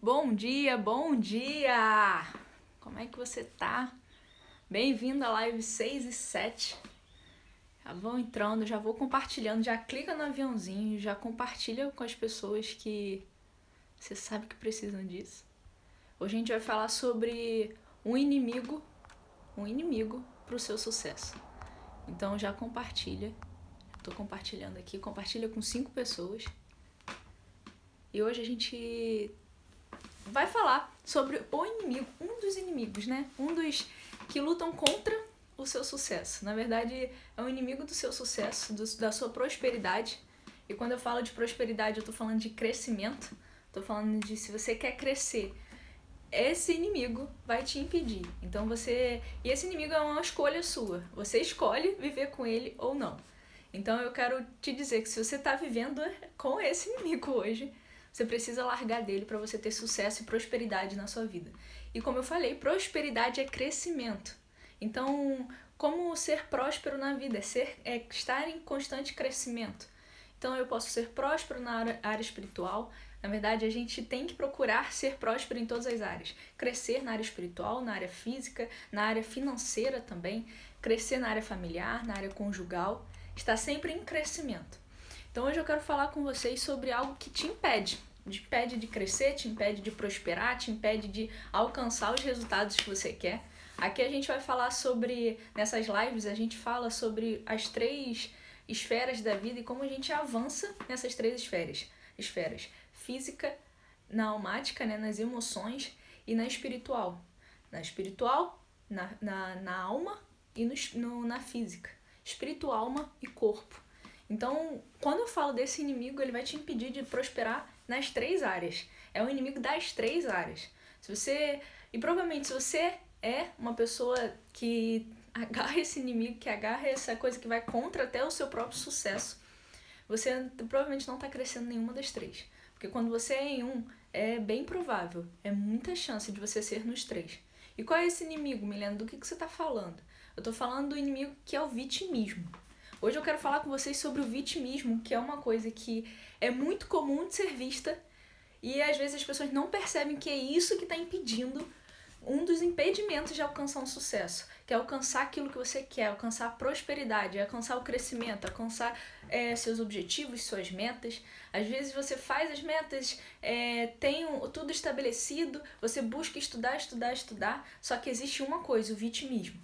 Bom dia, bom dia! Como é que você tá? Bem-vindo à live 6 e 7. Já vão entrando, já vou compartilhando, já clica no aviãozinho, já compartilha com as pessoas que você sabe que precisam disso. Hoje a gente vai falar sobre um inimigo pro seu sucesso. Então já compartilha. Tô compartilhando aqui, compartilha com 5 pessoas. E hoje a gente vai falar sobre o inimigo, um dos inimigos, né? Um dos que lutam contra o seu sucesso. Na verdade, é um inimigo do seu sucesso, da sua prosperidade. E quando eu falo de prosperidade, eu tô falando de crescimento. Tô falando de se você quer crescer, esse inimigo vai te impedir. Então e esse inimigo é uma escolha sua. Você escolhe viver com ele ou não. Então eu quero te dizer que se você tá vivendo com esse inimigo hoje, você precisa largar dele para você ter sucesso e prosperidade na sua vida. E como eu falei, prosperidade é crescimento. Então, como ser próspero na vida? É estar em constante crescimento. Então, eu posso ser próspero na área espiritual. Na verdade, a gente tem que procurar ser próspero em todas as áreas. Crescer na área espiritual, na área física, na área financeira também. Crescer na área familiar, na área conjugal. Estar sempre em crescimento. Então hoje eu quero falar com vocês sobre algo que te impede de crescer, te impede de prosperar, te impede de alcançar os resultados que você quer. Aqui a gente vai falar sobre, nessas lives, a gente fala sobre as 3 esferas da vida e como a gente avança nessas 3 esferas. Física, na almática, né, nas emoções e na espiritual. Na espiritual, na alma e na física. Espírito, alma e corpo. Então, quando eu falo desse inimigo, ele vai te impedir de prosperar nas 3 áreas. É um inimigo das 3 áreas. E provavelmente se você é uma pessoa que agarra esse inimigo, que agarra essa coisa que vai contra até o seu próprio sucesso, você provavelmente não está crescendo nenhuma das 3. Porque quando você é em um, é bem provável, é muita chance de você ser nos 3. E qual é esse inimigo, Milena? Do que você está falando? Eu estou falando do inimigo que é o vitimismo. Hoje eu quero falar com vocês sobre o vitimismo, que é uma coisa que é muito comum de ser vista e às vezes as pessoas não percebem que é isso que está impedindo um dos impedimentos de alcançar um sucesso, que é alcançar aquilo que você quer, alcançar a prosperidade, alcançar o crescimento, alcançar seus objetivos, suas metas. Às vezes você faz as metas, tem tudo estabelecido, você busca estudar, só que existe uma coisa, o vitimismo.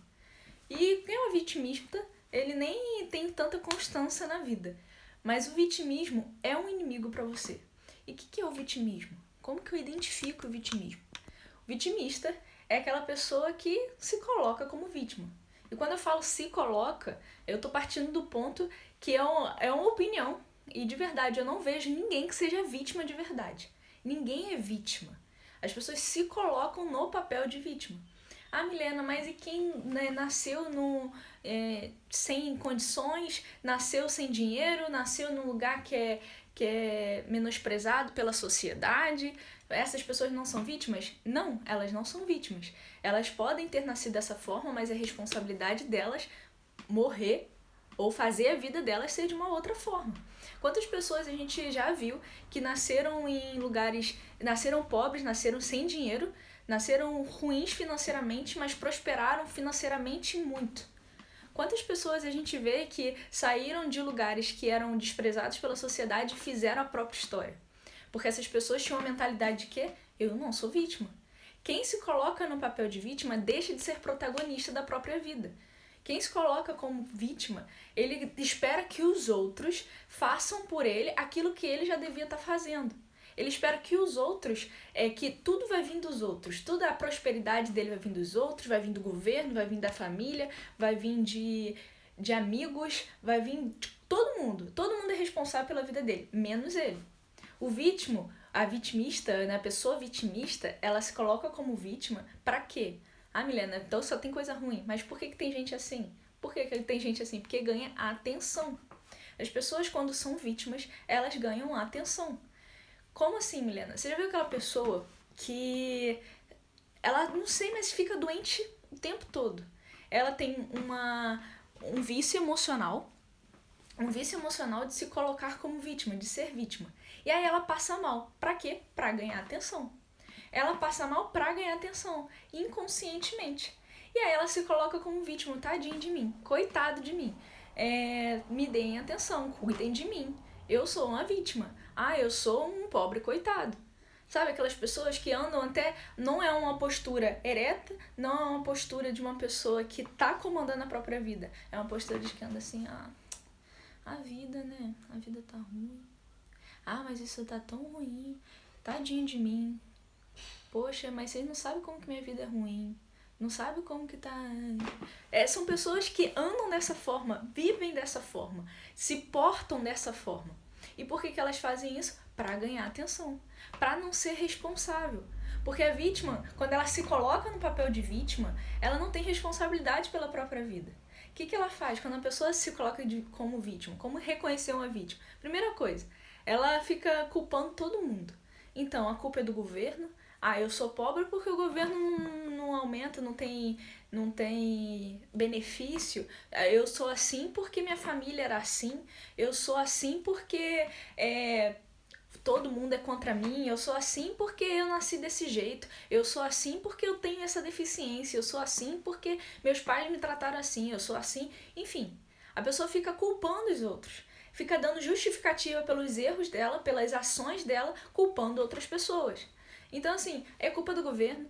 E quem é o vitimista, ele nem tem tanta constância na vida. Mas o vitimismo é um inimigo para você. E o que é o vitimismo? Como que eu identifico o vitimismo? O vitimista é aquela pessoa que se coloca como vítima. E quando eu falo se coloca, eu estou partindo do ponto que é uma opinião. E de verdade, eu não vejo ninguém que seja vítima de verdade. Ninguém é vítima. As pessoas se colocam no papel de vítima. Ah, Milena, mas e quem, né, nasceu sem condições, nasceu sem dinheiro, nasceu num lugar que é menosprezado pela sociedade? Essas pessoas não são vítimas? Não, elas não são vítimas. Elas podem ter nascido dessa forma, mas é responsabilidade delas morrer ou fazer a vida delas ser de uma outra forma. Quantas pessoas a gente já viu que nasceram em lugares, nasceram pobres, nasceram sem dinheiro, nasceram ruins financeiramente, mas prosperaram financeiramente muito. Quantas pessoas a gente vê que saíram de lugares que eram desprezados pela sociedade e fizeram a própria história? Porque essas pessoas tinham uma mentalidade de que eu não sou vítima. Quem se coloca no papel de vítima deixa de ser protagonista da própria vida. Quem se coloca como vítima, ele espera que os outros façam por ele aquilo que ele já devia estar fazendo. Ele espera que os outros, que tudo vai vir dos outros, toda a prosperidade dele vai vir dos outros, vai vir do governo, vai vir da família, vai vir de amigos, vai vir de todo mundo. Todo mundo é responsável pela vida dele, menos ele. O vítimo, a vitimista, né, a pessoa vitimista, ela se coloca como vítima para quê? Ah, Milena, então só tem coisa ruim. Mas por que tem gente assim? Por que tem gente assim? Porque ganha atenção. As pessoas, quando são vítimas, elas ganham atenção. Como assim, Milena? Você já viu aquela pessoa que ela, não sei, mas fica doente o tempo todo? Ela tem um vício emocional, de se colocar como vítima, de ser vítima. E aí ela passa mal. Pra quê? Pra ganhar atenção. ela passa mal pra ganhar atenção, inconscientemente. E aí ela se coloca como vítima, tadinho de mim, coitado de mim. Me deem atenção, cuidem de mim. Eu sou uma vítima. Eu sou um pobre coitado. Sabe, aquelas pessoas que andam até... Não é uma postura ereta, não é uma postura de uma pessoa que tá comandando a própria vida. É uma postura de que anda assim, a vida, né? A vida tá ruim. Mas isso tá tão ruim. Tadinho de mim. Poxa, mas vocês não sabem como que minha vida é ruim. Não sabem como que tá... São pessoas que andam dessa forma, vivem dessa forma, se portam dessa forma. E por que elas fazem isso? Pra ganhar atenção. Pra não ser responsável. Porque a vítima, quando ela se coloca no papel de vítima, ela não tem responsabilidade pela própria vida. O que ela faz quando a pessoa se coloca como vítima? Como reconhecer uma vítima? Primeira coisa, ela fica culpando todo mundo. Então, a culpa é do governo. Eu sou pobre porque o governo não aumenta, não tem benefício. Eu sou assim porque minha família era assim. Eu sou assim porque todo mundo é contra mim. Eu sou assim porque eu nasci desse jeito. Eu sou assim porque eu tenho essa deficiência. Eu sou assim porque meus pais me trataram assim. Eu sou assim. Enfim, a pessoa fica culpando os outros. Fica dando justificativa pelos erros dela, pelas ações dela, culpando outras pessoas. Então, assim, é culpa do governo,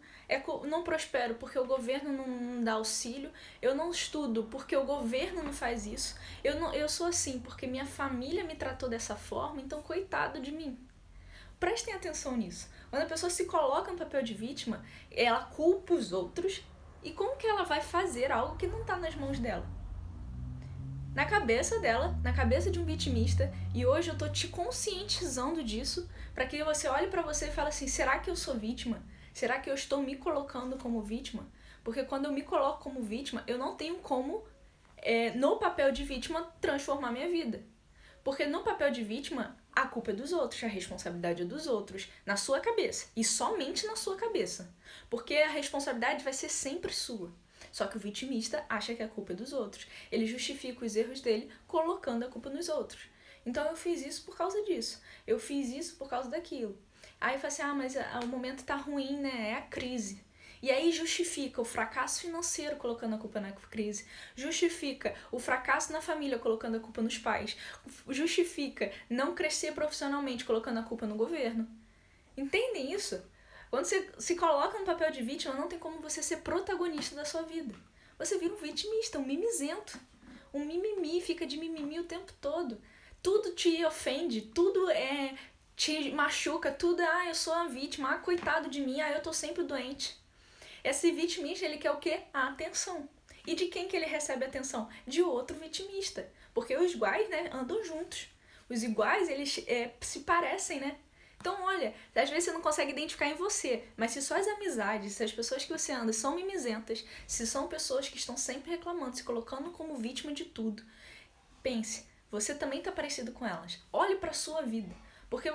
não prospero porque o governo não dá auxílio, eu não estudo porque o governo não faz isso, eu sou assim porque minha família me tratou dessa forma, então coitado de mim. Prestem atenção nisso. Quando a pessoa se coloca no papel de vítima, ela culpa os outros, e como que ela vai fazer algo que não está nas mãos dela? Na cabeça dela, na cabeça de um vitimista, e hoje eu tô te conscientizando disso, para que você olhe para você e fale assim, será que eu sou vítima? Será que eu estou me colocando como vítima? Porque quando eu me coloco como vítima, eu não tenho como, no papel de vítima, transformar minha vida. Porque no papel de vítima, a culpa é dos outros, a responsabilidade é dos outros, na sua cabeça, e somente na sua cabeça. Porque a responsabilidade vai ser sempre sua. Só que o vitimista acha que a culpa é dos outros. Ele justifica os erros dele colocando a culpa nos outros. Então eu fiz isso por causa disso. Eu fiz isso por causa daquilo. Aí fala assim, mas o momento tá ruim, né? É a crise. E aí justifica o fracasso financeiro colocando a culpa na crise. Justifica o fracasso na família colocando a culpa nos pais. Justifica não crescer profissionalmente colocando a culpa no governo. Entendem isso? Quando você se coloca no papel de vítima, não tem como você ser protagonista da sua vida. Você vira um vitimista, um mimizento. Um mimimi, fica de mimimi o tempo todo. Tudo te ofende, tudo te machuca, tudo eu sou a vítima, coitado de mim, eu tô sempre doente. Esse vitimista, ele quer o quê? A atenção. E de quem que ele recebe a atenção? De outro vitimista. Porque os iguais, né, andam juntos. Os iguais, eles se parecem, né? Então, olha, às vezes você não consegue identificar em você, mas se suas amizades, se as pessoas que você anda são mimizentas, se são pessoas que estão sempre reclamando, se colocando como vítima de tudo, pense, você também está parecido com elas. Olhe para a sua vida. Porque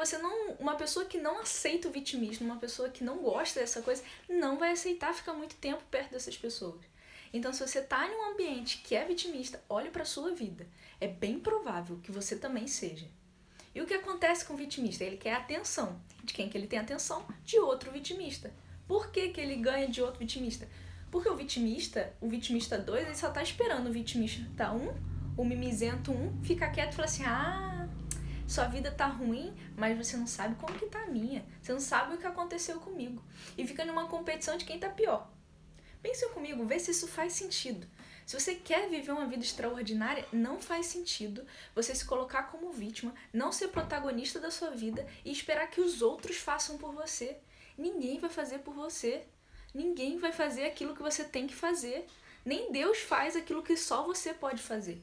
uma pessoa que não aceita o vitimismo, uma pessoa que não gosta dessa coisa, não vai aceitar ficar muito tempo perto dessas pessoas. Então, se você está em um ambiente que é vitimista, olhe para a sua vida. É bem provável que você também seja. E o que acontece com o vitimista? Ele quer a atenção. De quem que ele tem atenção? De outro vitimista. Por que que ele ganha de outro vitimista? Porque o vitimista 2, ele só tá esperando o vitimista 1, o mimizento 1, ficar quieto e falar assim, sua vida tá ruim, mas você não sabe como que tá a minha. Você não sabe o que aconteceu comigo. E fica numa competição de quem tá pior. Pensa comigo, vê se isso faz sentido. Se você quer viver uma vida extraordinária, não faz sentido você se colocar como vítima, não ser protagonista da sua vida e esperar que os outros façam por você. Ninguém vai fazer por você. Ninguém vai fazer aquilo que você tem que fazer. Nem Deus faz aquilo que só você pode fazer.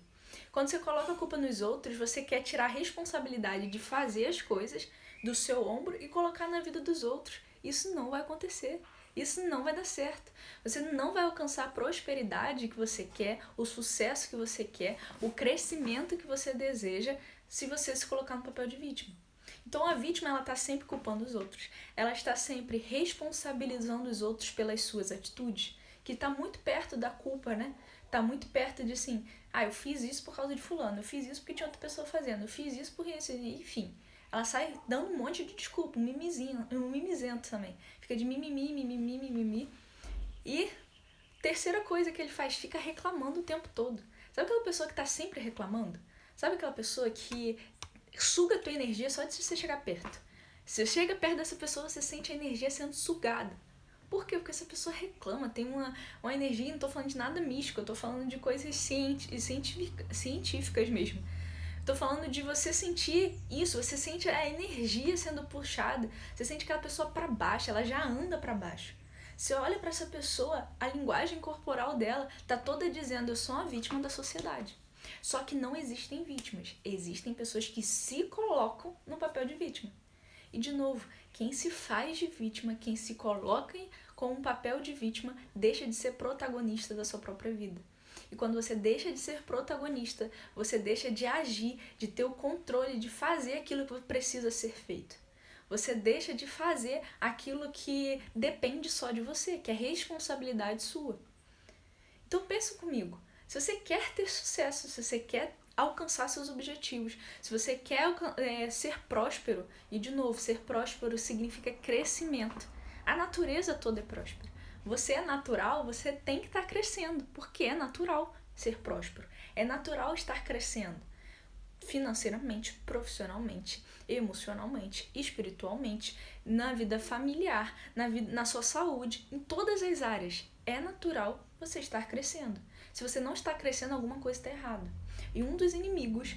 Quando você coloca a culpa nos outros, você quer tirar a responsabilidade de fazer as coisas do seu ombro e colocar na vida dos outros. Isso não vai acontecer. Isso não vai dar certo. Você não vai alcançar a prosperidade que você quer, o sucesso que você quer, o crescimento que você deseja, se você se colocar no papel de vítima. Então a vítima, ela está sempre culpando os outros. Ela está sempre responsabilizando os outros pelas suas atitudes, que está muito perto da culpa, né? Está muito perto de assim, eu fiz isso por causa de fulano, eu fiz isso porque tinha outra pessoa fazendo, eu fiz isso porque isso, enfim. Ela sai dando um monte de desculpa, um mimizinho, um mimizento também. Fica de mimimi, mimimi, mimimi. E terceira coisa que ele faz, fica reclamando o tempo todo. Sabe aquela pessoa que tá sempre reclamando? Sabe aquela pessoa que suga a tua energia só de você chegar perto? Se você chega perto dessa pessoa, você sente a energia sendo sugada. Por quê? Porque essa pessoa reclama, tem uma energia, não tô falando de nada místico, eu tô falando de coisas científicas mesmo. Tô falando de você sentir isso, você sente a energia sendo puxada, você sente aquela pessoa pra baixo, ela já anda pra baixo. Você olha pra essa pessoa, a linguagem corporal dela tá toda dizendo: eu sou uma vítima da sociedade. Só que não existem vítimas, existem pessoas que se colocam no papel de vítima. E de novo, quem se faz de vítima, quem se coloca com um papel de vítima, deixa de ser protagonista da sua própria vida. E quando você deixa de ser protagonista, você deixa de agir, de ter o controle, de fazer aquilo que precisa ser feito. Você deixa de fazer aquilo que depende só de você, que é responsabilidade sua. Então pensa comigo, se você quer ter sucesso, se você quer alcançar seus objetivos, se você quer ser próspero, e de novo, ser próspero significa crescimento. A natureza toda é próspera. Você é natural, você tem que estar crescendo, porque é natural ser próspero. É natural estar crescendo financeiramente, profissionalmente, emocionalmente, espiritualmente, na vida familiar, na sua saúde, em todas as áreas. É natural você estar crescendo. Se você não está crescendo, alguma coisa está errada. E um dos inimigos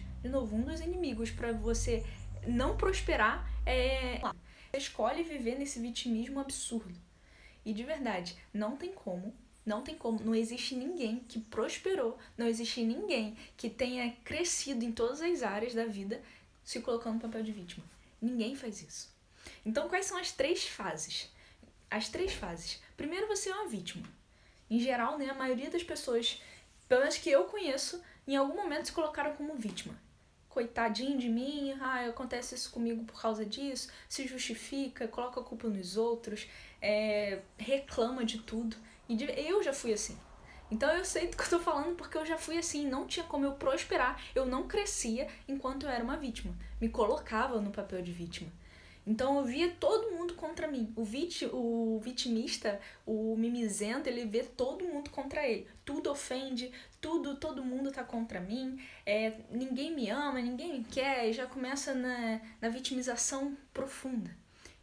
para você não prosperar é... Você escolhe viver nesse vitimismo absurdo. E de verdade, não tem como, não existe ninguém que prosperou, não existe ninguém que tenha crescido em todas as áreas da vida se colocando no papel de vítima. Ninguém faz isso. Então, quais são as 3 fases? As 3 fases. Primeiro, você é uma vítima. Em geral, né, a maioria das pessoas, pelo menos que eu conheço, em algum momento se colocaram como vítima. Coitadinho de mim, acontece isso comigo por causa disso, se justifica, coloca a culpa nos outros, reclama de tudo. E eu já fui assim. Então eu sei do que eu tô falando porque eu já fui assim, não tinha como eu prosperar, eu não crescia enquanto eu era uma vítima. Me colocava no papel de vítima. Então eu via todo mundo contra mim. O vitimista, o mimizento, ele vê todo mundo contra ele. Tudo ofende, todo mundo tá contra mim, ninguém me ama, ninguém me quer, e já começa na vitimização profunda.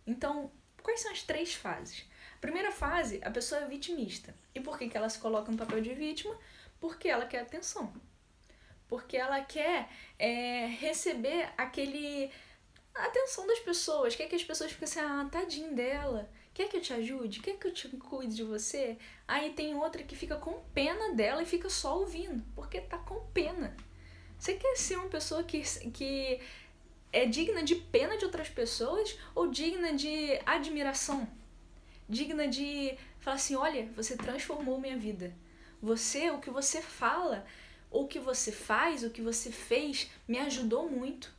Então, quais são as 3 fases? A primeira fase, a pessoa é vitimista. E por que ela se coloca no papel de vítima? Porque ela quer atenção. Porque ela quer receber a atenção das pessoas, quer que as pessoas fiquem assim, tadinho dela, quer que eu te ajude, quer que eu te cuide de você? Aí tem outra que fica com pena dela e fica só ouvindo, porque tá com pena. Você quer ser uma pessoa que é digna de pena de outras pessoas ou digna de admiração? Digna de falar assim, olha, você transformou minha vida. O que você fala, o que você faz, o que você fez, me ajudou muito.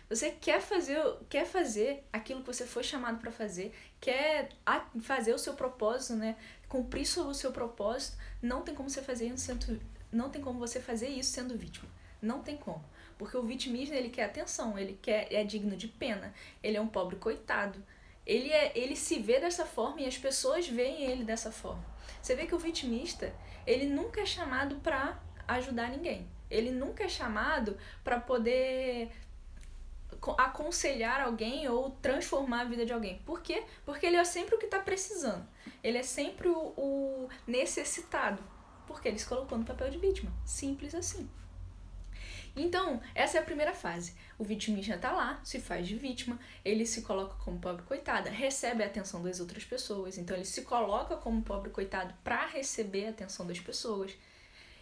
Você quer fazer aquilo que você foi chamado para fazer, quer fazer o seu propósito, né? Cumprir o seu propósito, não tem como você fazer isso sendo vítima. Não tem como. Porque o vitimismo, ele quer atenção, ele é digno de pena, ele é um pobre coitado. Ele se vê dessa forma e as pessoas veem ele dessa forma. Você vê que o vitimista, ele nunca é chamado para ajudar ninguém. Ele nunca é chamado para poder aconselhar alguém ou transformar a vida de alguém. Por quê? Porque ele é sempre o que está precisando. Ele é sempre o necessitado. Porque ele se colocou no papel de vítima. Simples assim. Então, essa é a primeira fase. O vitimista tá lá, se faz de vítima, ele se coloca como pobre coitada, recebe a atenção das outras pessoas, então ele se coloca como pobre coitado para receber a atenção das pessoas.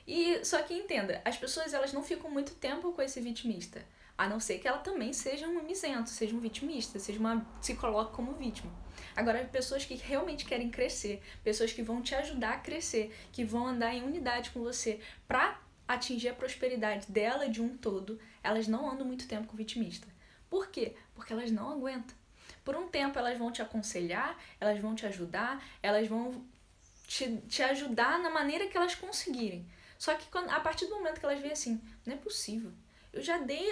E só que entenda, as pessoas elas não ficam muito tempo com esse vitimista, a não ser que ela também seja um mimizento, seja um vitimista, se coloque como vítima. Agora, pessoas que realmente querem crescer, pessoas que vão te ajudar a crescer, que vão andar em unidade com você para atingir a prosperidade dela de um todo, elas não andam muito tempo com o vitimista. Por quê? Porque elas não aguentam. Por um tempo elas vão te aconselhar, elas vão te ajudar, elas vão te ajudar na maneira que elas conseguirem. Só que a partir do momento que elas veem assim, não é possível. Eu já dei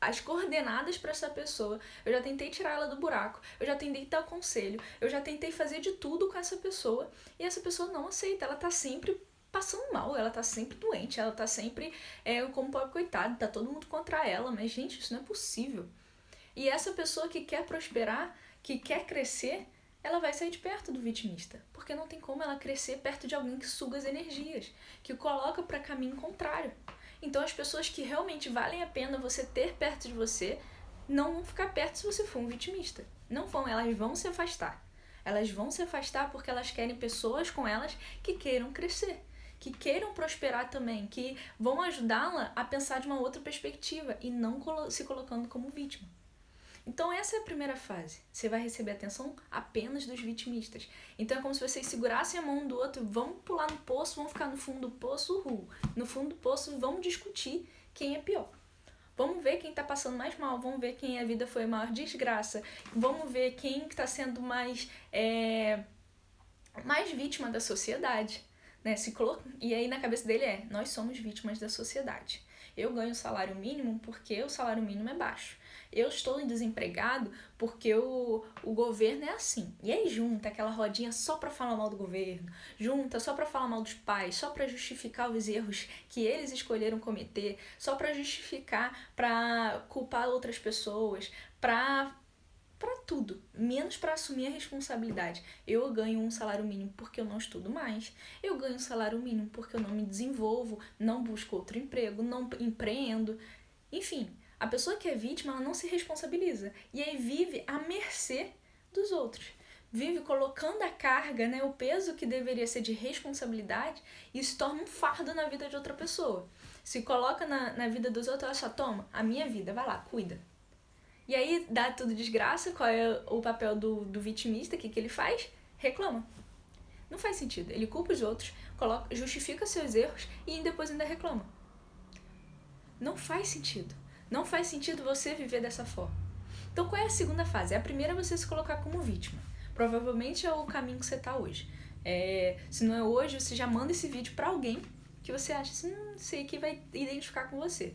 as coordenadas para essa pessoa, eu já tentei tirar ela do buraco, eu já tentei dar conselho, eu já tentei fazer de tudo com essa pessoa e essa pessoa não aceita, ela tá sempre passando mal, ela tá sempre doente, ela tá sempre como pobre coitado, tá todo mundo contra ela, mas gente, isso não é possível. E essa pessoa que quer prosperar, que quer crescer, ela vai sair de perto do vitimista, porque não tem como ela crescer perto de alguém que suga as energias, que coloca para caminho contrário. Então as pessoas que realmente valem a pena você ter perto de você, não vão ficar perto se você for um vitimista. Não vão, elas vão se afastar. Elas vão se afastar porque elas querem pessoas com elas que queiram crescer, que queiram prosperar também, que vão ajudá-la a pensar de uma outra perspectiva e não se colocando como vítima. Então essa é a primeira fase. Você vai receber atenção apenas dos vitimistas. Então é como se vocês segurassem a mão um do outro, vão pular no poço, vão ficar no fundo do poço, no fundo do poço, vão discutir quem é pior. Vamos ver quem está passando mais mal, vamos ver quem a vida foi a maior desgraça, vamos ver quem está sendo mais vítima da sociedade. Né? E aí na cabeça dele nós somos vítimas da sociedade. Eu ganho salário mínimo porque o salário mínimo é baixo. Eu estou desempregado porque o governo é assim. E aí junta aquela rodinha só para falar mal do governo, junta só para falar mal dos pais, só para justificar os erros que eles escolheram cometer, só para justificar, para culpar outras pessoas, para tudo, menos para assumir a responsabilidade. Eu ganho um salário mínimo porque eu não estudo mais. Eu ganho um salário mínimo porque eu não me desenvolvo, não busco outro emprego, não empreendo. Enfim, a pessoa que é vítima, ela não se responsabiliza. E aí vive à mercê dos outros. Vive colocando a carga, né, o peso que deveria ser de responsabilidade e se torna um fardo na vida de outra pessoa. Se coloca na vida dos outros, ela só toma a minha vida, vai lá, cuida. E aí dá tudo desgraça, qual é o papel do vitimista, o que ele faz? Reclama. Não faz sentido. Ele culpa os outros, justifica seus erros e depois ainda reclama. Não faz sentido. Não faz sentido você viver dessa forma. Então qual é a segunda fase? A primeira é você se colocar como vítima. Provavelmente é o caminho que você está hoje. Se não é hoje, você já manda esse vídeo para alguém que você acha assim, sei que vai identificar com você.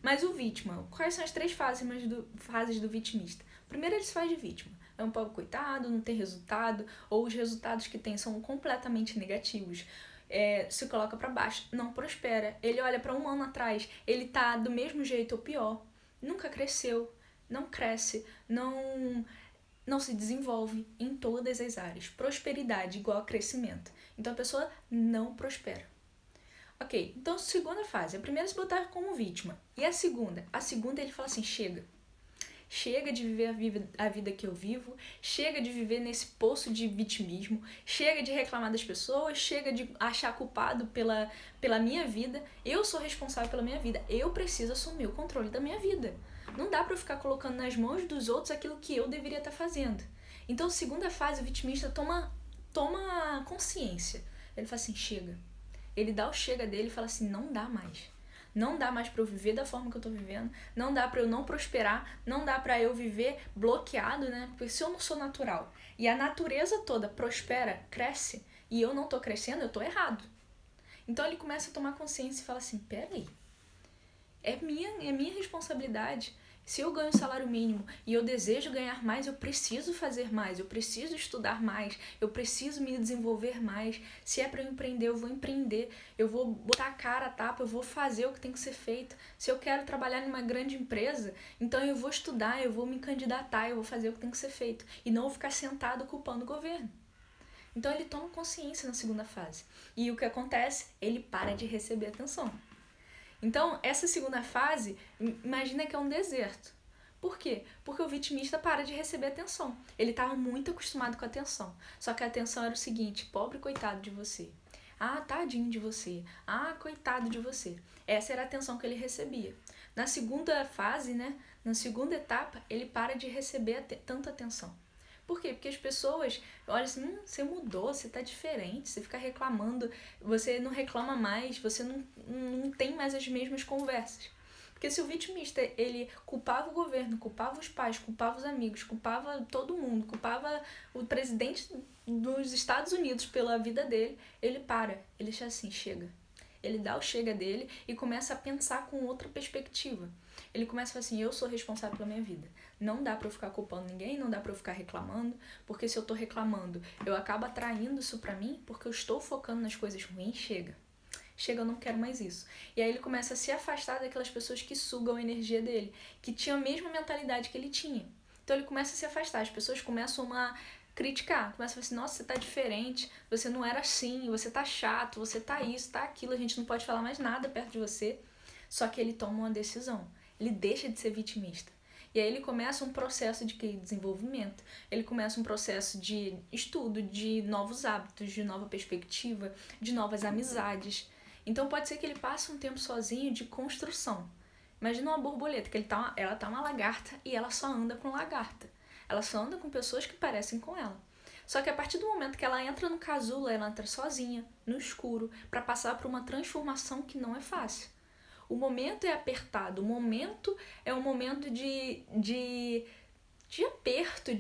Mas o vítima, quais são as 3 fases do vitimista? Primeiro, ele se faz de vítima. É um pobre coitado, não tem resultado, ou os resultados que tem são completamente negativos. Se coloca para baixo, não prospera. Ele olha para um ano atrás, ele tá do mesmo jeito ou pior. Nunca cresceu, não cresce, não se desenvolve em todas as áreas. Prosperidade igual a crescimento. Então a pessoa não prospera. Ok, então segunda fase, a primeira é se botar como vítima. E a segunda? A segunda ele fala assim, chega. Chega de viver a vida que eu vivo, chega de viver nesse poço de vitimismo, chega de reclamar das pessoas, chega de achar culpado pela minha vida. Eu sou responsável pela minha vida, eu preciso assumir o controle da minha vida. Não dá pra eu ficar colocando nas mãos dos outros aquilo que eu deveria estar fazendo. Então, segunda fase, o vitimista toma consciência. Ele fala assim, chega. Ele dá o chega dele e fala assim, não dá mais. Não dá mais pra eu viver da forma que eu tô vivendo, não dá pra eu não prosperar, não dá pra eu viver bloqueado, né? Porque se eu não sou natural e a natureza toda prospera, cresce, e eu não tô crescendo, eu tô errado. Então ele começa a tomar consciência e fala assim, peraí, é minha responsabilidade. Se eu ganho salário mínimo e eu desejo ganhar mais, eu preciso fazer mais, eu preciso estudar mais, eu preciso me desenvolver mais. Se é para eu empreender, eu vou empreender, eu vou botar a cara a tapa, eu vou fazer o que tem que ser feito. Se eu quero trabalhar numa grande empresa, então eu vou estudar, eu vou me candidatar, eu vou fazer o que tem que ser feito. E não vou ficar sentado culpando o governo. Então ele toma consciência na segunda fase. E o que acontece? Ele para de receber atenção. Então, essa segunda fase, imagina que é um deserto. Por quê? Porque o vitimista para de receber atenção. Ele estava muito acostumado com a atenção. Só que a atenção era o seguinte, pobre coitado de você. Ah, tadinho de você. Ah, coitado de você. Essa era a atenção que ele recebia. Na segunda fase, né, na segunda etapa, ele para de receber tanta atenção. Por quê? Porque as pessoas olham assim, você mudou, você tá diferente, você fica reclamando, você não reclama mais, você não tem mais as mesmas conversas. Porque se o vitimista, ele culpava o governo, culpava os pais, culpava os amigos, culpava todo mundo, culpava o presidente dos Estados Unidos pela vida dele, ele para, ele diz assim, chega. ele dá o chega dele e começa a pensar com outra perspectiva. Ele começa a falar assim, eu sou responsável pela minha vida. Não dá pra eu ficar culpando ninguém, não dá pra eu ficar reclamando, porque se eu tô reclamando, eu acabo atraindo isso pra mim, porque eu estou focando nas coisas ruins, chega, eu não quero mais isso. E aí ele começa a se afastar daquelas pessoas que sugam a energia dele, que tinham a mesma mentalidade que ele tinha. Então ele começa a se afastar, as pessoas começam a criticar, começam a falar assim, nossa, você tá diferente, você não era assim, você tá chato, você tá isso, tá aquilo, a gente não pode falar mais nada perto de você. Só que ele toma uma decisão, ele deixa de ser vitimista. E aí ele começa um processo de desenvolvimento, ele começa um processo de estudo, de novos hábitos, de nova perspectiva, de novas amizades. Então pode ser que ele passe um tempo sozinho de construção. Imagina uma borboleta, que ela tá uma lagarta e ela só anda com lagarta. Ela só anda com pessoas que parecem com ela. Só que a partir do momento que ela entra no casulo, ela entra sozinha, no escuro, para passar por uma transformação que não é fácil. O momento é apertado, o momento é um momento de aperto,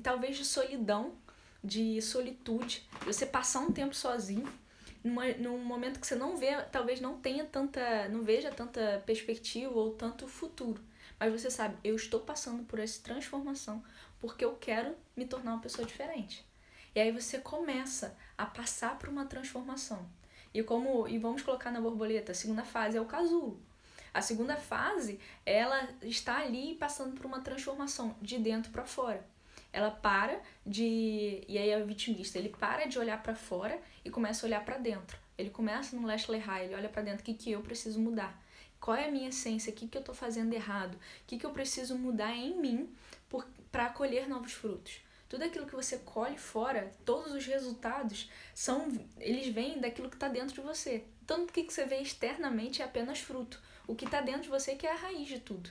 talvez de solidão, de solitude. Você passar um tempo sozinho, num momento que você não vê, talvez não veja tanta perspectiva ou tanto futuro. Mas você sabe, eu estou passando por essa transformação porque eu quero me tornar uma pessoa diferente. E aí você começa a passar por uma transformação. E vamos colocar na borboleta, a segunda fase é o casulo. A segunda fase, ela está ali passando por uma transformação de dentro para fora. Ela e aí é o vitimista, ele para de olhar para fora e começa a olhar para dentro. Ele começa no Last Lehigh, ele olha para dentro, o que eu preciso mudar? Qual é a minha essência? O que eu estou fazendo errado? O que eu preciso mudar em mim para colher novos frutos? Tudo aquilo que você colhe fora, todos os resultados, eles vêm daquilo que está dentro de você. Então, o que você vê externamente é apenas fruto. O que está dentro de você que é a raiz de tudo.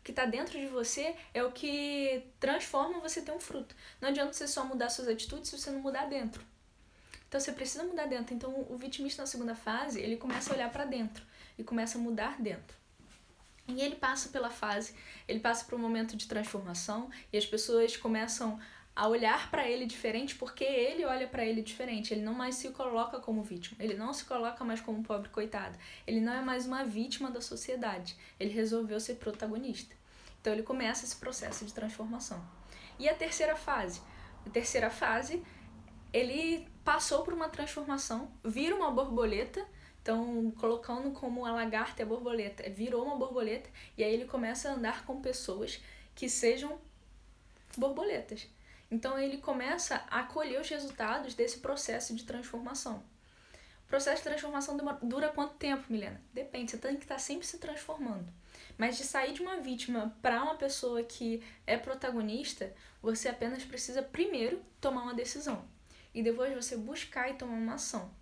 O que está dentro de você é o que transforma você ter um fruto. Não adianta você só mudar suas atitudes se você não mudar dentro. Então, você precisa mudar dentro. Então, o vitimista na segunda fase, ele começa a olhar para dentro e começa a mudar dentro. E ele passa por um momento de transformação e as pessoas começam a olhar para ele diferente porque ele olha para ele diferente. Ele não mais se coloca como vítima, ele não se coloca mais como um pobre coitado. Ele não é mais uma vítima da sociedade, ele resolveu ser protagonista. Então ele começa esse processo de transformação. E a terceira fase? A terceira fase, ele passou por uma transformação, vira uma borboleta. Então, colocando como a lagarta e a borboleta, virou uma borboleta e aí ele começa a andar com pessoas que sejam borboletas. Então, ele começa a colher os resultados desse processo de transformação. O processo de transformação dura quanto tempo, Milena? Depende, você tem que estar sempre se transformando. Mas de sair de uma vítima para uma pessoa que é protagonista, você apenas precisa primeiro tomar uma decisão. E depois você buscar e tomar uma ação.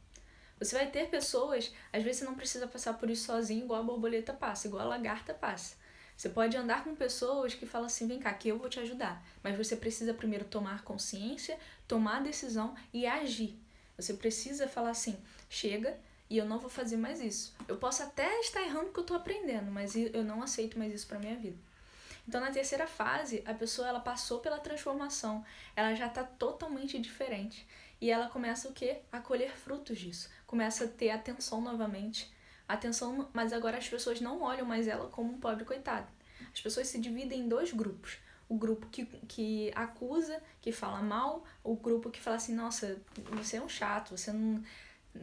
Você vai ter pessoas, às vezes você não precisa passar por isso sozinho, igual a borboleta passa, igual a lagarta passa. Você pode andar com pessoas que falam assim, vem cá, que eu vou te ajudar. Mas você precisa primeiro tomar consciência, tomar a decisão e agir. Você precisa falar assim, chega e eu não vou fazer mais isso. Eu posso até estar errando porque eu estou aprendendo, mas eu não aceito mais isso para minha vida. Então, na terceira fase, a pessoa ela passou pela transformação, ela já está totalmente diferente. E ela começa o quê? A colher frutos disso. Começa a ter atenção novamente. Atenção, mas agora as pessoas não olham mais ela como um pobre coitado. As pessoas se dividem em dois grupos. O grupo que acusa, que fala mal, o grupo que fala assim, nossa, você é um chato, você não...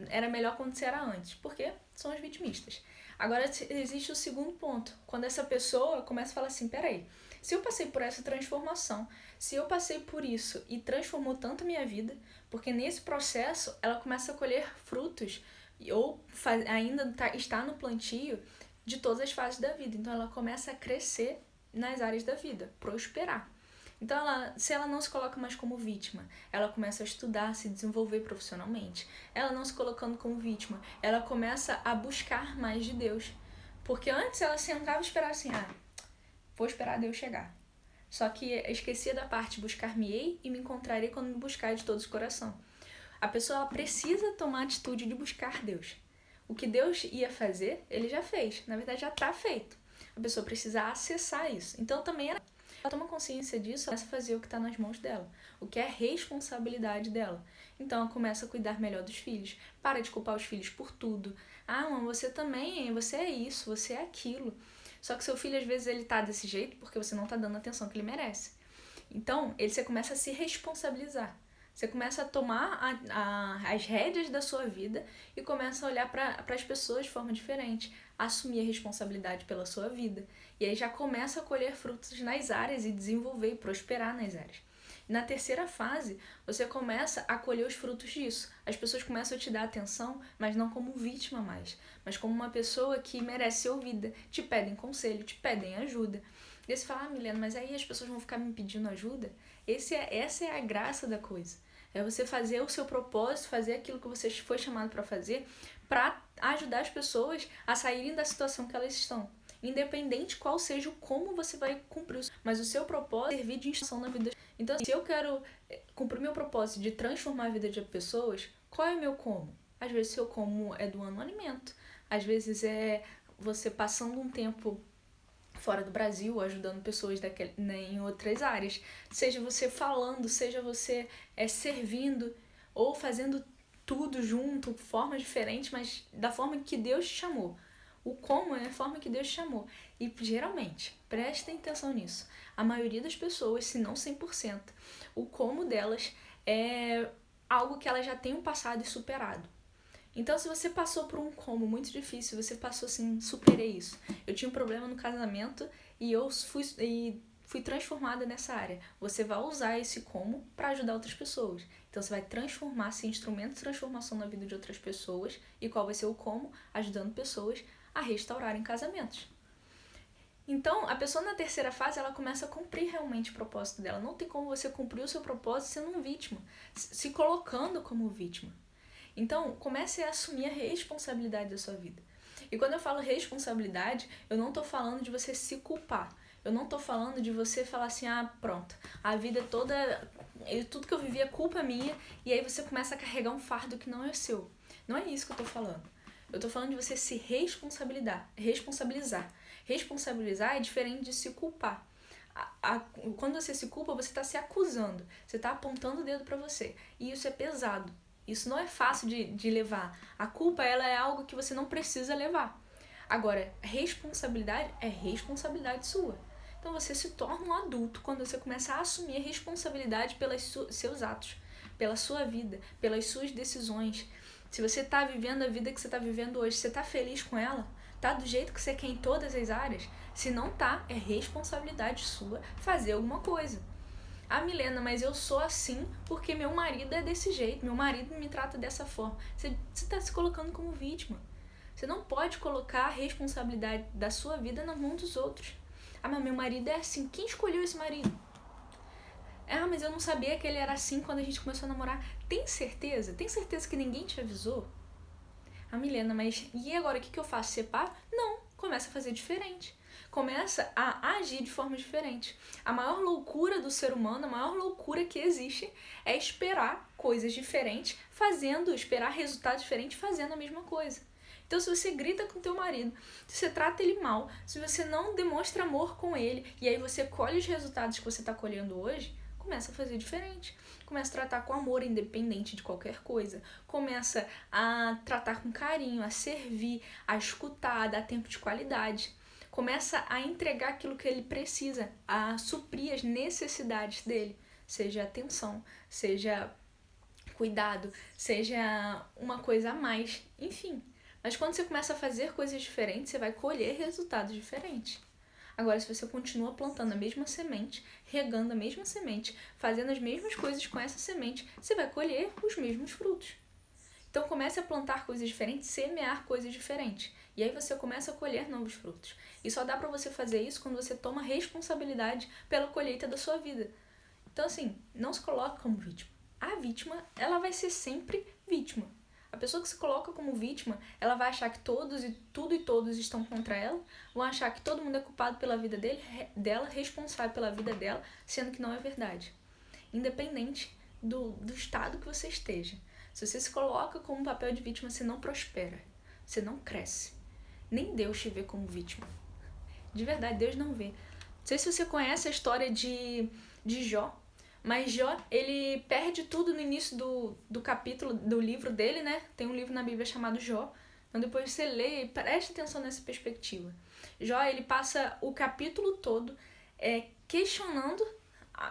Era melhor quando você era antes. Por quê? São os vitimistas. Agora existe o segundo ponto. Quando essa pessoa começa a falar assim, peraí, se eu passei por essa transformação, se eu passei por isso e transformou tanto a minha vida, porque nesse processo ela começa a colher frutos ou ainda está no plantio de todas as fases da vida. Então ela começa a crescer nas áreas da vida, prosperar. Então, se ela não se coloca mais como vítima, ela começa a estudar, se desenvolver profissionalmente. Ela não se colocando como vítima, ela começa a buscar mais de Deus. Porque antes ela sentava e esperava assim, vou esperar Deus chegar. Só que esquecia da parte buscar-me-ei e me encontrarei quando me buscar de todo o coração. A pessoa ela precisa tomar a atitude de buscar Deus. O que Deus ia fazer, ele já fez. Na verdade, já está feito. A pessoa precisa acessar isso. Então, também era... Ela toma consciência disso, ela começa a fazer o que está nas mãos dela, o que é responsabilidade dela. Então ela começa a cuidar melhor dos filhos, para de culpar os filhos por tudo. Ah, mãe, você também, você é isso, você é aquilo. Só que seu filho, às vezes, ele tá desse jeito porque você não tá dando a atenção que ele merece. Então, você começa a se responsabilizar. Você começa a tomar as rédeas da sua vida e começa a olhar para as pessoas de forma diferente, assumir a responsabilidade pela sua vida. E aí já começa a colher frutos nas áreas e desenvolver e prosperar nas áreas. E na terceira fase, você começa a colher os frutos disso. As pessoas começam a te dar atenção, mas não como vítima mais, mas como uma pessoa que merece ser ouvida. Te pedem conselho, te pedem ajuda. E aí você fala, Milena, mas aí as pessoas vão ficar me pedindo ajuda? Essa é a graça da coisa. É você fazer o seu propósito, fazer aquilo que você foi chamado para fazer, para ajudar as pessoas a saírem da situação que elas estão. Independente qual seja o como você vai cumprir isso. Mas o seu propósito é servir de instrução na vida. Então, se eu quero cumprir meu propósito de transformar a vida de pessoas, qual é o meu como? Às vezes, o seu como é doando alimento. Às vezes, é você passando um tempo fora do Brasil, ajudando pessoas em outras áreas. Seja você falando, seja você servindo ou fazendo tudo junto, formas diferentes, mas da forma que Deus te chamou. O como é a forma que Deus te chamou. E geralmente, prestem atenção nisso, a maioria das pessoas, se não 100%, o como delas é algo que elas já tenham passado e superado. Então, se você passou por um como muito difícil, você passou assim, superei isso. Eu tinha um problema no casamento e eu fui transformada nessa área. Você vai usar esse como para ajudar outras pessoas. Então, você vai transformar, ser instrumento de transformação na vida de outras pessoas. E qual vai ser o como? Ajudando pessoas a restaurarem casamentos. Então, a pessoa na terceira fase, ela começa a cumprir realmente o propósito dela. Não tem como você cumprir o seu propósito sendo um vítima, se colocando como vítima. Então, comece a assumir a responsabilidade da sua vida. E quando eu falo responsabilidade, eu não estou falando de você se culpar. Eu não estou falando de você falar assim, pronto, a vida toda, tudo que eu vivi é culpa minha, e aí você começa a carregar um fardo que não é seu. Não é isso que eu estou falando. Eu estou falando de você se responsabilizar. Responsabilizar é diferente de se culpar. Quando você se culpa, você está se acusando. Você está apontando o dedo para você. E isso é pesado. Isso não é fácil de levar. A culpa, ela é algo que você não precisa levar. Agora, responsabilidade é responsabilidade sua. Então, você se torna um adulto quando você começa a assumir a responsabilidade pelos seus atos, pela sua vida, pelas suas decisões. Se você está vivendo a vida que você está vivendo hoje, você está feliz com ela? Tá do jeito que você quer em todas as áreas? Se não tá, é responsabilidade sua fazer alguma coisa. Milena, mas eu sou assim porque meu marido é desse jeito, meu marido me trata dessa forma. Você está se colocando como vítima. Você não pode colocar a responsabilidade da sua vida na mão dos outros. Mas meu marido é assim. Quem escolheu esse marido? Mas eu não sabia que ele era assim quando a gente começou a namorar. Tem certeza? Tem certeza que ninguém te avisou? Milena, mas e agora o que eu faço? Separo? Não, começa a fazer diferente. Começa a agir de forma diferente. A maior loucura do ser humano, a maior loucura que existe é esperar coisas diferentes, esperar resultados diferentes fazendo a mesma coisa. Então, se você grita com teu marido, se você trata ele mal, se você não demonstra amor com ele, e aí você colhe os resultados que você está colhendo hoje, começa a fazer diferente. Começa a tratar com amor, independente de qualquer coisa. Começa a tratar com carinho, a servir, a escutar, a dar tempo de qualidade. Começa a entregar aquilo que ele precisa, a suprir as necessidades dele. Seja atenção, seja cuidado, seja uma coisa a mais, enfim. Mas quando você começa a fazer coisas diferentes, você vai colher resultados diferentes. Agora, se você continua plantando a mesma semente, regando a mesma semente, fazendo as mesmas coisas com essa semente, você vai colher os mesmos frutos. Então, comece a plantar coisas diferentes, semear coisas diferentes. E aí você começa a colher novos frutos. E só dá pra você fazer isso quando você toma responsabilidade pela colheita da sua vida. Então, assim, não se coloque como vítima. A vítima, ela vai ser sempre vítima. A pessoa que se coloca como vítima, ela vai achar que todos estão contra ela, vão achar que todo mundo é culpado pela vida dela, responsável pela vida dela, sendo que não é verdade. Independente do estado que você esteja. Se você se coloca como um papel de vítima, você não prospera, você não cresce. Nem Deus te vê como vítima. De verdade, Deus não vê. Não sei se você conhece a história de Jó, mas Jó, ele perde tudo no início do capítulo, do livro dele, né? Tem um livro na Bíblia chamado Jó. Então depois você lê e preste atenção nessa perspectiva. Jó, ele passa o capítulo todo questionando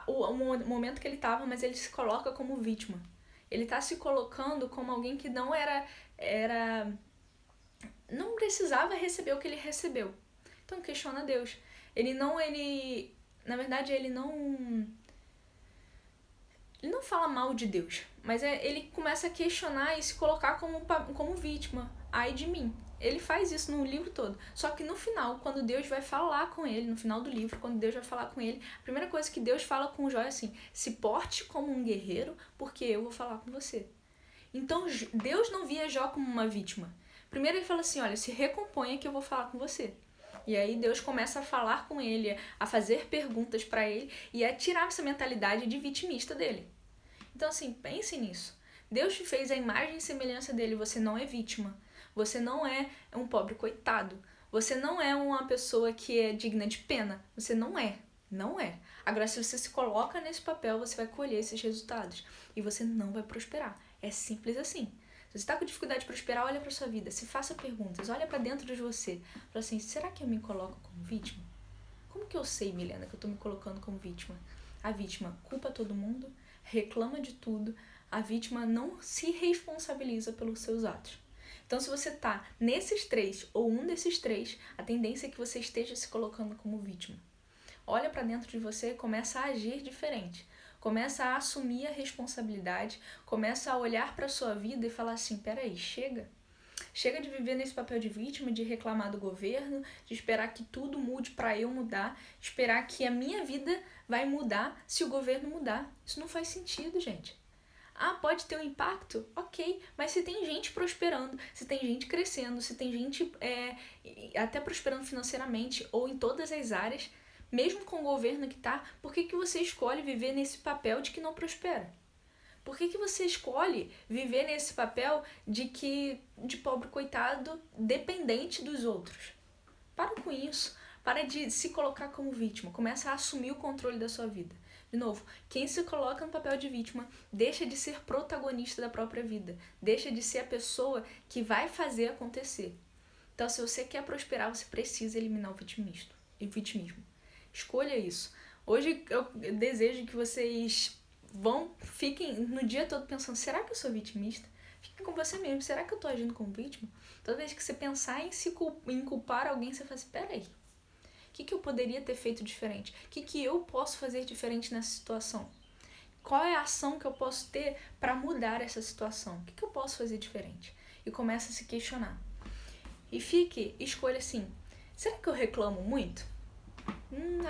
o momento que ele estava, mas ele se coloca como vítima. Ele está se colocando como alguém que não não precisava receber o que ele recebeu. Então questiona Deus. Na verdade, ele não fala mal de Deus, mas ele começa a questionar e se colocar como vítima. Ai de mim. Ele faz isso no livro todo. Só que no final, quando Deus vai falar com ele, no final do livro, quando Deus vai falar com ele, a primeira coisa que Deus fala com Jó é assim: se porte como um guerreiro, porque eu vou falar com você. Então Deus não via Jó como uma vítima. Primeiro ele fala assim: olha, se recomponha que eu vou falar com você. E aí Deus começa a falar com ele, a fazer perguntas para ele e a tirar essa mentalidade de vitimista dele. Então assim, pense nisso. Deus te fez a imagem e semelhança dele, você não é vítima. Você não é um pobre coitado. Você não é uma pessoa que é digna de pena. Você não é. Não é. Agora, se você se coloca nesse papel, você vai colher esses resultados. E você não vai prosperar. É simples assim. Se você está com dificuldade de prosperar, olha para sua vida. Se faça perguntas. Olha para dentro de você. Fala assim, será que eu me coloco como vítima? Como que eu sei, Milena, que eu estou me colocando como vítima? A vítima culpa todo mundo, reclama de tudo. A vítima não se responsabiliza pelos seus atos. Então, se você está nesses três ou um desses três, a tendência é que você esteja se colocando como vítima. Olha para dentro de você e começa a agir diferente. Começa a assumir a responsabilidade, começa a olhar para a sua vida e falar assim, peraí, chega. Chega de viver nesse papel de vítima, de reclamar do governo, de esperar que tudo mude para eu mudar, esperar que a minha vida vai mudar se o governo mudar. Isso não faz sentido, gente. Ah, pode ter um impacto? Ok, mas se tem gente prosperando, se tem gente crescendo, se tem gente até prosperando financeiramente ou em todas as áreas, mesmo com o governo que tá, por que você escolhe viver nesse papel de que não prospera? Por que você escolhe viver nesse papel de pobre coitado dependente dos outros? Para com isso. Para de se colocar como vítima. Começa a assumir o controle da sua vida. De novo, quem se coloca no papel de vítima deixa de ser protagonista da própria vida. Deixa de ser a pessoa que vai fazer acontecer. Então, se você quer prosperar, você precisa eliminar o vitimismo. Escolha isso. Hoje eu desejo que vocês fiquem no dia todo pensando, será que eu sou vitimista? Fique com você mesmo, será que eu estou agindo como vítima? Toda vez que você pensar em culpar alguém, você fala assim, peraí. O que eu poderia ter feito diferente? O que eu posso fazer diferente nessa situação? Qual é a ação que eu posso ter para mudar essa situação? O que eu posso fazer diferente? E começa a se questionar. E escolha assim, será que eu reclamo muito?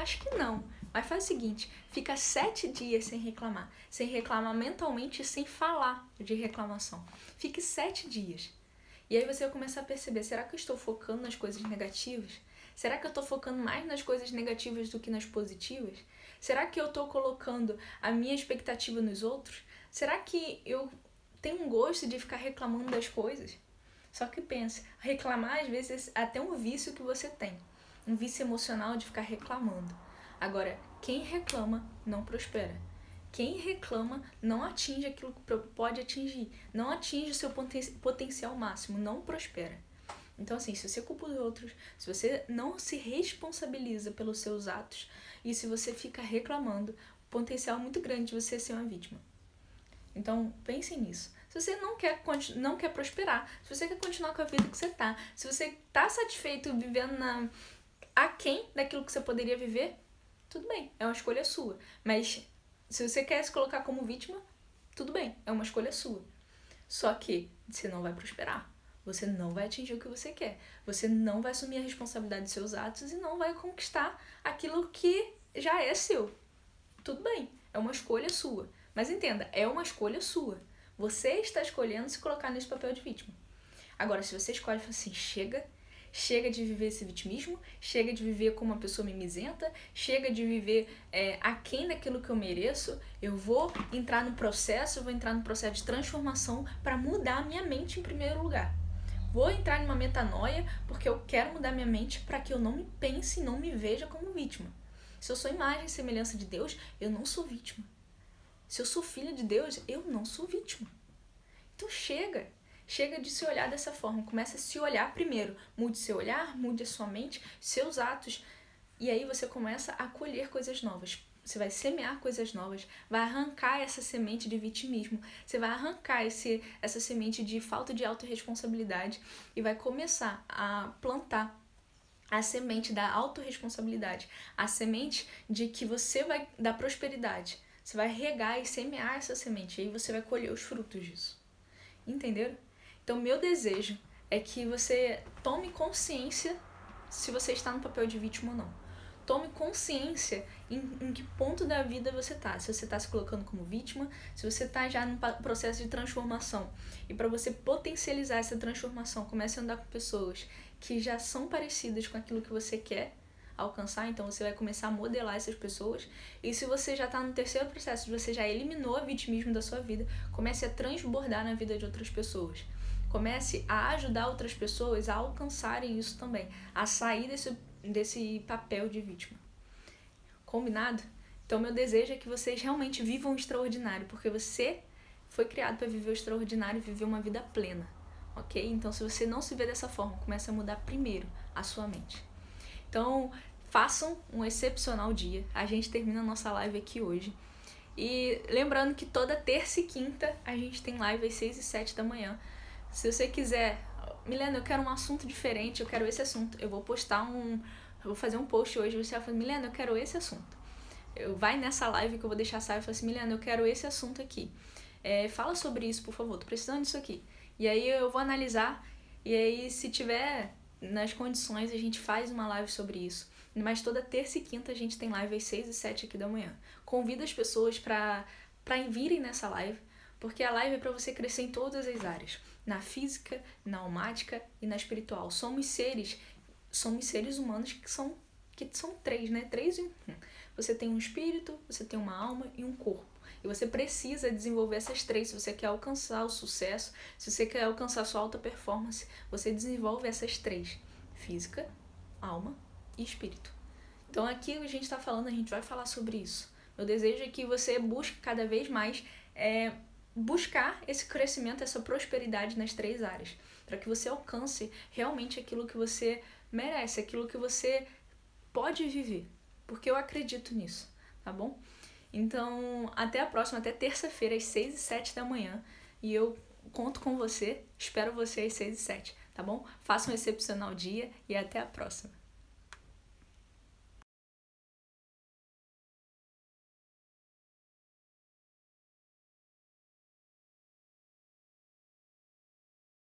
Acho que não. Mas faz o seguinte, fica 7 dias sem reclamar mentalmente e sem falar de reclamação. Fique 7 dias. E aí você vai começar a perceber, será que eu estou focando nas coisas negativas? Será que eu estou focando mais nas coisas negativas do que nas positivas? Será que eu estou colocando a minha expectativa nos outros? Será que eu tenho um gosto de ficar reclamando das coisas? Só que pense, reclamar às vezes é até um vício que você tem. Um vício emocional de ficar reclamando. Agora, quem reclama não prospera. Quem reclama não atinge aquilo que pode atingir. Não atinge o seu potencial máximo, não prospera. Então, assim, se você culpa os outros, se você não se responsabiliza pelos seus atos e se você fica reclamando, o potencial é muito grande de você ser uma vítima. Então, pense nisso. Se você não quer prosperar, se você quer continuar com a vida que você tá, se você tá satisfeito vivendo aquém daquilo que você poderia viver, tudo bem, é uma escolha sua. Mas se você quer se colocar como vítima, tudo bem, é uma escolha sua. Só que você não vai prosperar. Você não vai atingir o que você quer. Você não vai assumir a responsabilidade dos seus atos e não vai conquistar aquilo que já é seu. Tudo bem, é uma escolha sua. Mas entenda, é uma escolha sua. Você está escolhendo se colocar nesse papel de vítima. Agora, se você escolhe e fala assim, chega de viver esse vitimismo, chega de viver como uma pessoa mimizenta, chega de viver aquém daquilo que eu mereço, eu vou entrar no processo de transformação para mudar a minha mente em primeiro lugar. Vou entrar numa metanoia porque eu quero mudar minha mente para que eu não me pense e não me veja como vítima. Se eu sou imagem e semelhança de Deus, eu não sou vítima. Se eu sou filha de Deus, eu não sou vítima. Então chega de se olhar dessa forma. Começa a se olhar primeiro. Mude seu olhar, mude a sua mente, seus atos. E aí você começa a colher coisas novas. Você vai semear coisas novas, vai arrancar essa semente de vitimismo, você vai arrancar essa semente de falta de autorresponsabilidade e vai começar a plantar a semente da autorresponsabilidade, a semente de que você vai dar prosperidade. Você vai regar e semear essa semente, e aí você vai colher os frutos disso. Entenderam? Então, meu desejo é que você tome consciência se você está no papel de vítima ou não. Tome consciência em que ponto da vida você está. Se você está se colocando como vítima, se você está já num processo de transformação. E para você potencializar essa transformação, comece a andar com pessoas que já são parecidas com aquilo que você quer alcançar. Então você vai começar a modelar essas pessoas. E se você já está no terceiro processo, você já eliminou o vitimismo da sua vida, comece a transbordar na vida de outras pessoas. Comece a ajudar outras pessoas a alcançarem isso também, a sair desse papel de vítima. Combinado? Então meu desejo é que vocês realmente vivam o extraordinário, porque você foi criado para viver o extraordinário e viver uma vida plena, ok? Então se você não se vê dessa forma, comece a mudar primeiro a sua mente. Então façam um excepcional dia. A gente termina a nossa live aqui hoje. E lembrando que toda terça e quinta a gente tem live às 6 e 7 da manhã. Se você quiser, Milena, eu quero um assunto diferente, eu quero esse assunto, eu vou fazer um post hoje, você vai falar, Milena, eu quero esse assunto. Vai nessa live que eu vou deixar salvo e fala assim, Milena, eu quero esse assunto aqui. Fala sobre isso, por favor, tô precisando disso aqui. E aí eu vou analisar, e aí se tiver nas condições, a gente faz uma live sobre isso. Mas toda terça e quinta a gente tem live às 6 e 7 aqui da manhã. Convido as pessoas para virem nessa live, porque a live é para você crescer em todas as áreas. Na física, na almática e na espiritual. Somos seres humanos que são três, né? 3 em 1. Você tem um espírito, você tem uma alma e um corpo. E você precisa desenvolver essas 3 se você quer alcançar o sucesso, se você quer alcançar a sua alta performance, você desenvolve essas 3. Física, alma e espírito. Então aqui a gente está falando, a gente vai falar sobre isso. Meu desejo é que você busque cada vez mais buscar esse crescimento, essa prosperidade nas 3 áreas, para que você alcance realmente aquilo que você merece, aquilo que você pode viver, porque eu acredito nisso, tá bom? Então, até a próxima, até terça-feira, às 6 e 7 da manhã, e eu conto com você, espero você às 6 e 7, tá bom? Faça um excepcional dia e até a próxima.